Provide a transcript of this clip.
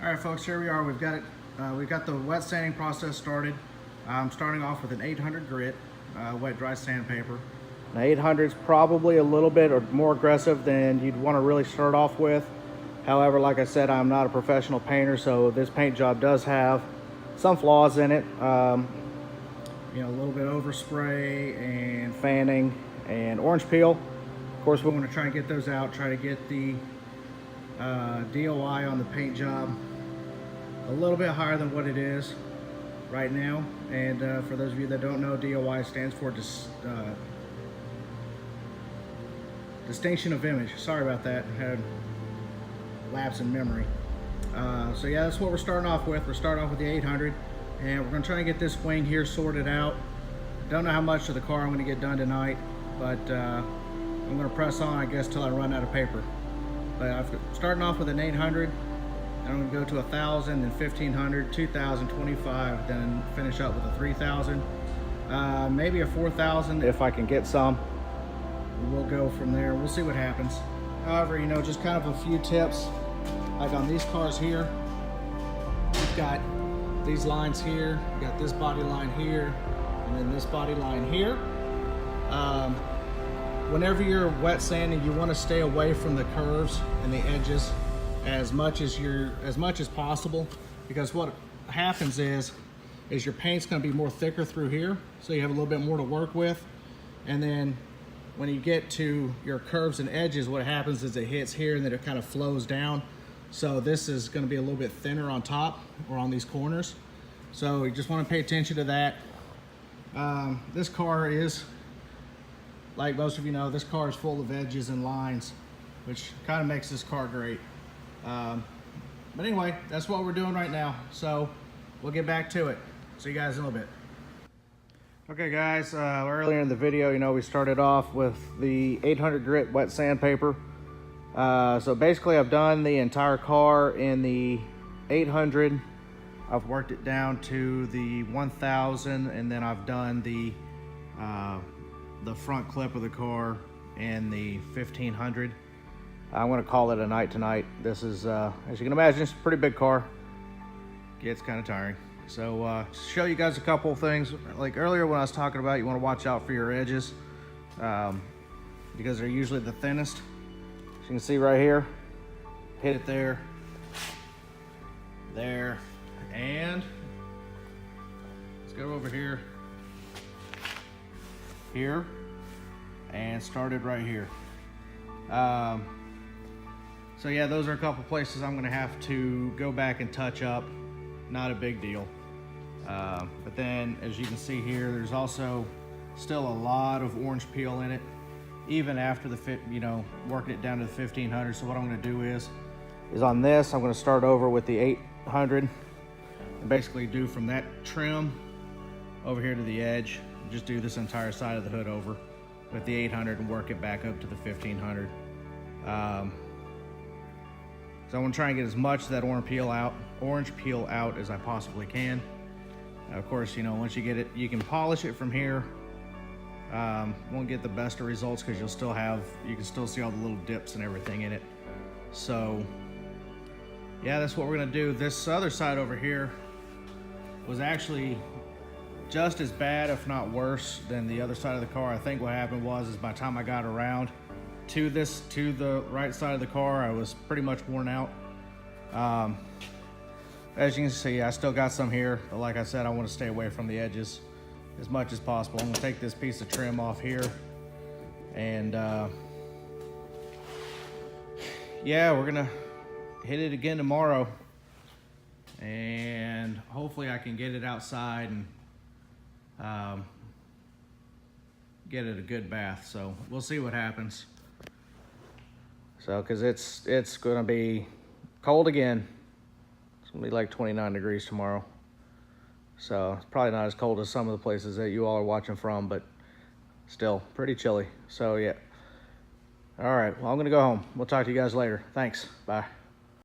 All right, folks, here we are. We've got it. We've got the wet sanding process started. I'm starting off with an 800 grit wet dry sandpaper. Now 800 is probably a little bit or more aggressive than you'd want to really start off with. However, like I said, I'm not a professional painter, so this paint job does have some flaws in it. You know, a little bit overspray and fanning and orange peel. Of course, we're going to try and get those out, try to get the DOI on the paint job a little bit higher than what it is right now. And for those of you that don't know, DOI stands for distinction of image. Sorry about that, I had a lapse in memory. So yeah, that's what we're starting off with. We're starting off with the 800, and we're going to try and get this wing here sorted out. Don't know how much of the car I'm going to get done tonight, but I'm going to press on, I guess, till I run out of paper. But I'm starting off with an 800, and I'm going to go to 1,000, then 1,500, 2,000, 25, then finish up with a 3,000, maybe a 4,000 if I can get some. We'll go from there. We'll see what happens. However, you know, just kind of a few tips. Like on these cars here, we've got these lines here, we've got this body line here, and then this body line here. Whenever you're wet sanding, you want to stay away from the curves and the edges as much as possible, because what happens is your paint's going to be more thicker through here, so you have a little bit more to work with. And then when you get to your curves and edges, what happens is it hits here and then it kind of flows down. So this is going to be a little bit thinner on top or on these corners. So you just want to pay attention to that. This car is, like most of you know, this car is full of edges and lines, which kind of makes this car great. But anyway, that's what we're doing right now. So we'll get back to it. See you guys in a little bit. Okay guys, earlier in the video, you know, we started off with the 800 grit wet sandpaper. So basically I've done the entire car in the 800. I've worked it down to the 1,000, and then I've done the front clip of the car in the 1,500. I'm going to call it a night tonight. This is, as you can imagine, it's a pretty big car. Gets kind of tiring. So show you guys a couple of things. Like earlier when I was talking about, you want to watch out for your edges because they're usually the thinnest. As you can see right here, hit it there, and let's go over here, and started right here. So yeah, those are a couple places I'm gonna have to go back and touch up. Not a big deal. But then, as you can see here, there's also still a lot of orange peel in it, even after working it down to the 1,500. So what I'm gonna do is on this, I'm gonna start over with the 800 and basically do from that trim over here to the edge. Just do this entire side of the hood over with the 800 and work it back up to the 1,500. So I want to try and get as much of that orange peel out as I possibly can. Now, of course, you know, once you get it, you can polish it from here. Won't get the best of results because you can still see all the little dips and everything in it. So yeah, that's what we're gonna do. This other side over here was actually just as bad, if not worse, than the other side of the car. I think what happened is by the time I got around to the right side of the car, I was pretty much worn out. As you can see, I still got some here, but like I said, I want to stay away from the edges as much as possible. I'm gonna take this piece of trim off here, and yeah, we're gonna hit it again tomorrow, and hopefully I can get it outside and get it a good bath. So we'll see what happens. So, because it's gonna be cold again. It's gonna be like 29 degrees tomorrow. So it's probably not as cold as some of the places that you all are watching from, but still pretty chilly. So yeah. All right, well, I'm gonna go home. We'll talk to you guys later. Thanks, bye.